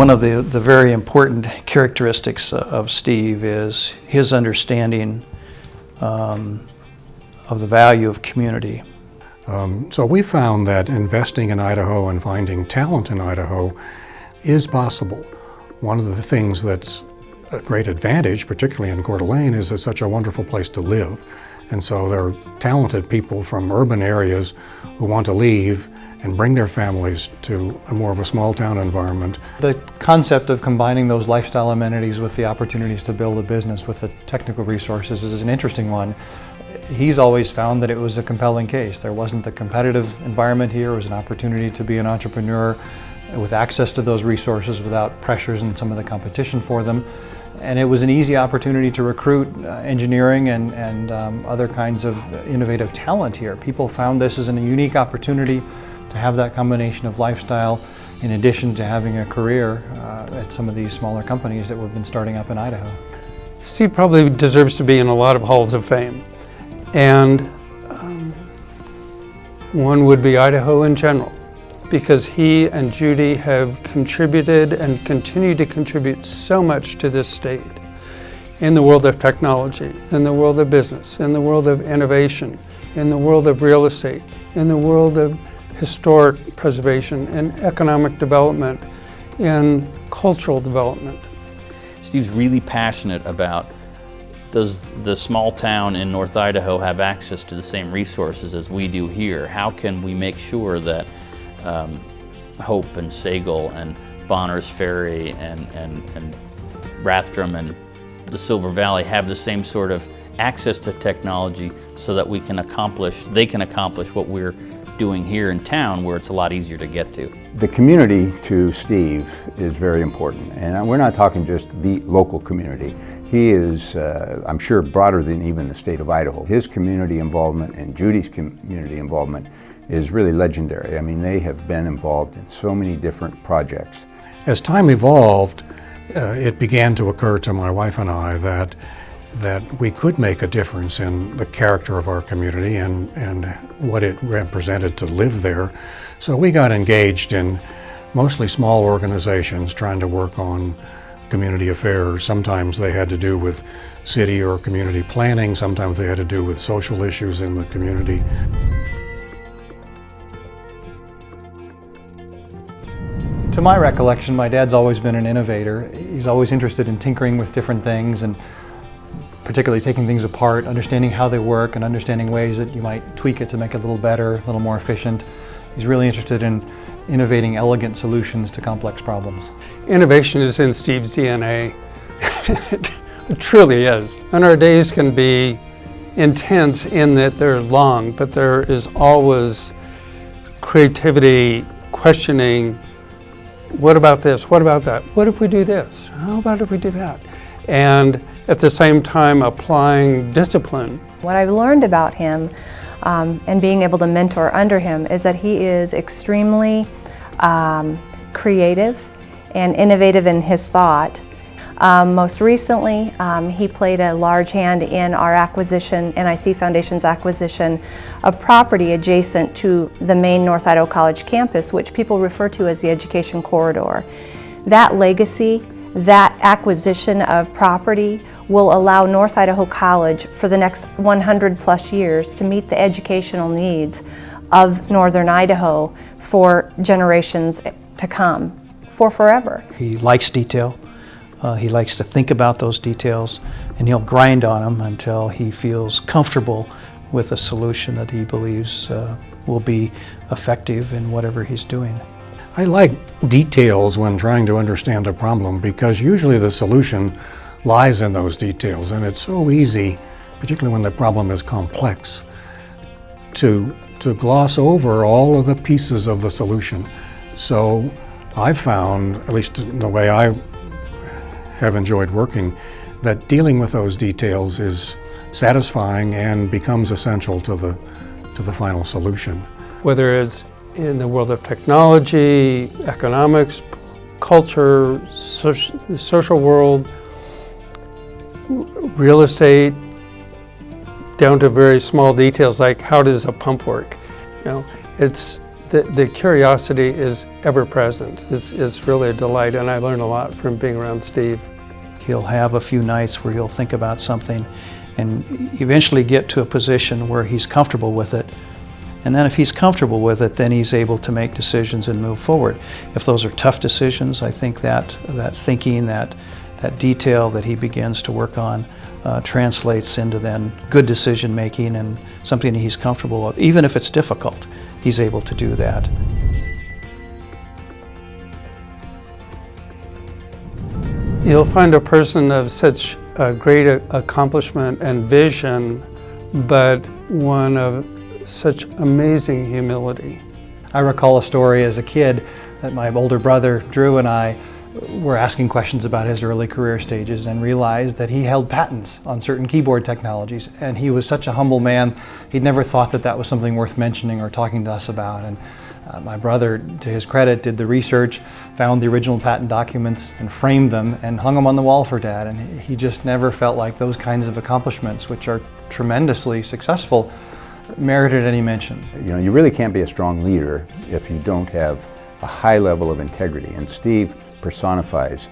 One of the very important characteristics of Steve is his understanding of the value of community. So we found that investing in Idaho and finding talent in Idaho is possible. One of the things that's a great advantage, particularly in Coeur d'Alene, is it's such a wonderful place to live. And so there are talented people from urban areas who want to leave and bring their families to a more of a small town environment. The concept of combining those lifestyle amenities with the opportunities to build a business with the technical resources is an interesting one. He's always found that it was a compelling case. There wasn't the competitive environment here. It was an opportunity to be an entrepreneur with access to those resources without pressures and some of the competition for them. And it was an easy opportunity to recruit engineering and other kinds of innovative talent here. People found this as a unique opportunity to have that combination of lifestyle in addition to having a career at some of these smaller companies that we've been starting up in Idaho. Steve probably deserves to be in a lot of halls of fame. And one would be Idaho in general, because he and Judy have contributed and continue to contribute so much to this state in the world of technology, in the world of business, in the world of innovation, in the world of real estate, in the world of historic preservation and economic development, in cultural development. Steve's really passionate about, does the small town in North Idaho have access to the same resources as we do here? How can we make sure that Hope and Sagal and Bonners Ferry and Rathdrum and the Silver Valley have the same sort of access to technology so that they can accomplish what we're doing here in town, where it's a lot easier to get to. The community to Steve is very important, and we're not talking just the local community. He is, I'm sure, broader than even the state of Idaho. His community involvement and Judy's community involvement is really legendary. I mean, they have been involved in so many different projects. As time evolved, it began to occur to my wife and I that we could make a difference in the character of our community and what it represented to live there. So we got engaged in mostly small organizations trying to work on community affairs. Sometimes they had to do with city or community planning, sometimes they had to do with social issues in the community. To my recollection, my dad's always been an innovator. He's always interested in tinkering with different things and particularly taking things apart, understanding how they work and understanding ways that you might tweak it to make it a little better, a little more efficient. He's really interested in innovating elegant solutions to complex problems. Innovation is in Steve's DNA. It truly is. And our days can be intense in that they're long, but there is always creativity, questioning, what about this, what about that? What if we do this? How about if we do that? And at the same time applying discipline. What I've learned about him and being able to mentor under him is that he is extremely creative and innovative in his thought. Most recently, he played a large hand in our acquisition, NIC Foundation's acquisition of property adjacent to the main North Idaho College campus, which people refer to as the education corridor. That legacy, that acquisition of property will allow North Idaho College for the next 100 plus years to meet the educational needs of Northern Idaho for generations to come, for forever. He likes detail. He likes to think about those details, and he'll grind on them until he feels comfortable with a solution that he believes will be effective in whatever he's doing. I like details when trying to understand a problem because usually the solution lies in those details, and it's so easy, particularly when the problem is complex, to gloss over all of the pieces of the solution. So I've found, at least in the way I have enjoyed working, that dealing with those details is satisfying and becomes essential to the final solution. Whether it's in the world of technology, economics, culture, the social world, real estate, down to very small details like how does a pump work? You know, it's The curiosity is ever present. It's really a delight, and I learn a lot from being around Steve. He'll have a few nights where he'll think about something and eventually get to a position where he's comfortable with it. And then if he's comfortable with it, then he's able to make decisions and move forward. If those are tough decisions, I think that thinking, that detail that he begins to work on translates into then good decision making and something he's comfortable with. Even if it's difficult, he's able to do that. You'll find a person of such great accomplishment and vision, but one of such amazing humility. I recall a story as a kid that my older brother, Drew, and I were asking questions about his early career stages and realized that he held patents on certain keyboard technologies. And he was such a humble man, he'd never thought that that was something worth mentioning or talking to us about. And my brother, to his credit, did the research, found the original patent documents and framed them and hung them on the wall for Dad. And he just never felt like those kinds of accomplishments, which are tremendously successful, merited any mention. You know, you really can't be a strong leader if you don't have a high level of integrity. And Steve personifies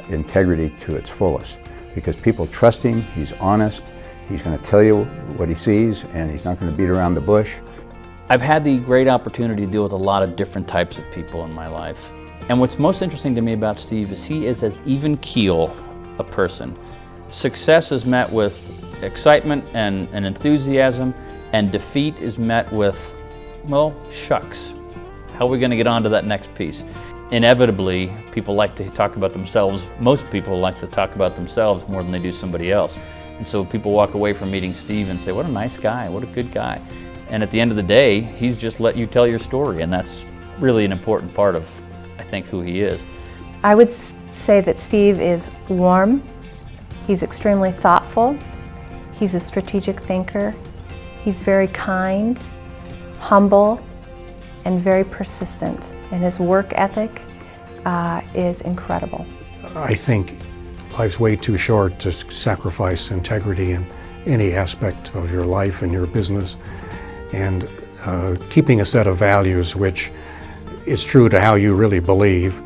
integrity to its fullest, because people trust him, he's honest, he's going to tell you what he sees, and he's not going to beat around the bush. I've had the great opportunity to deal with a lot of different types of people in my life. And what's most interesting to me about Steve is he is as even keel a person. Success is met with excitement and enthusiasm, and defeat is met with, well, shucks. How are we going to get on to that next piece? Inevitably, people like to talk about themselves. Most people like to talk about themselves more than they do somebody else. And so people walk away from meeting Steve and say, what a nice guy, what a good guy. And at the end of the day, he's just let you tell your story, and that's really an important part of, I think, who he is. I would say that Steve is warm, he's extremely thoughtful, he's a strategic thinker, he's very kind, humble, and very persistent. And his work ethic is incredible. I think life's way too short to sacrifice integrity in any aspect of your life and your business. And keeping a set of values which is true to how you really believe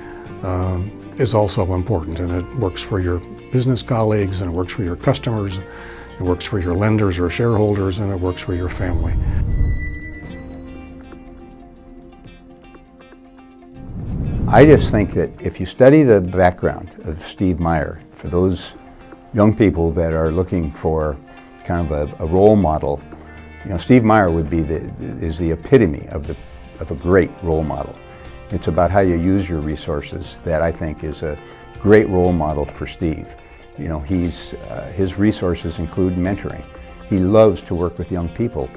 is also important. And it works for your business colleagues, and it works for your customers, it works for your lenders or shareholders, and it works for your family. I just think that if you study the background of Steve Meyer, for those young people that are looking for kind of a role model, you know, Steve Meyer would be is the epitome of a great role model. It's about how you use your resources that I think is a great role model for Steve. You know, his resources include mentoring. He loves to work with young people,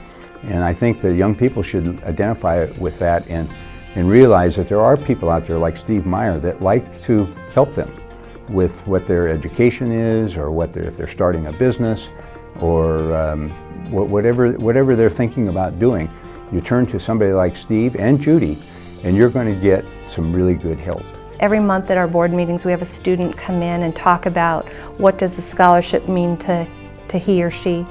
and I think that young people should identify with that and realize that there are people out there like Steve Meyer that like to help them with what their education is, or if they're starting a business, or whatever they're thinking about doing. You turn to somebody like Steve and Judy, and you're going to get some really good help. Every month at our board meetings, we have a student come in and talk about what does the scholarship mean to he or she.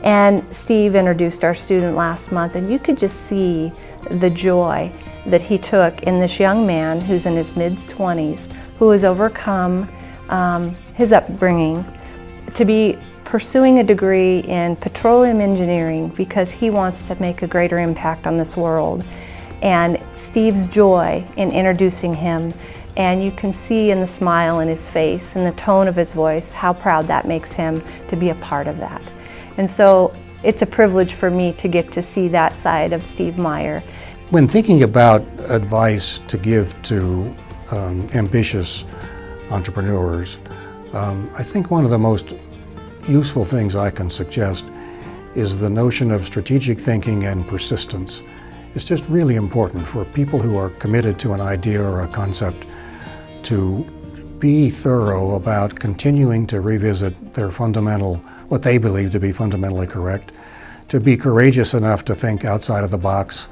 And Steve introduced our student last month, and you could just see the joy that he took in this young man who's in his mid-20s, who has overcome his upbringing to be pursuing a degree in petroleum engineering because he wants to make a greater impact on this world. And Steve's joy in introducing him, and you can see in the smile in his face and the tone of his voice how proud that makes him to be a part of that. And so it's a privilege for me to get to see that side of Steve Meyer. When thinking about advice to give to ambitious entrepreneurs, I think one of the most useful things I can suggest is the notion of strategic thinking and persistence. It's just really important for people who are committed to an idea or a concept to be thorough about continuing to revisit their what they believe to be fundamentally correct, to be courageous enough to think outside of the box,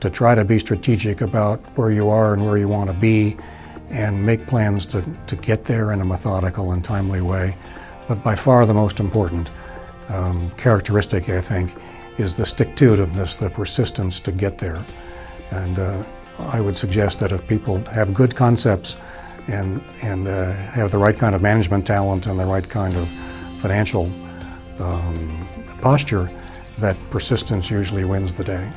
to try to be strategic about where you are and where you want to be, and make plans to get there in a methodical and timely way. But by far the most important characteristic, I think, is the stick-to-itiveness, the persistence to get there. And I would suggest that if people have good concepts and have the right kind of management talent and the right kind of financial posture, that persistence usually wins the day.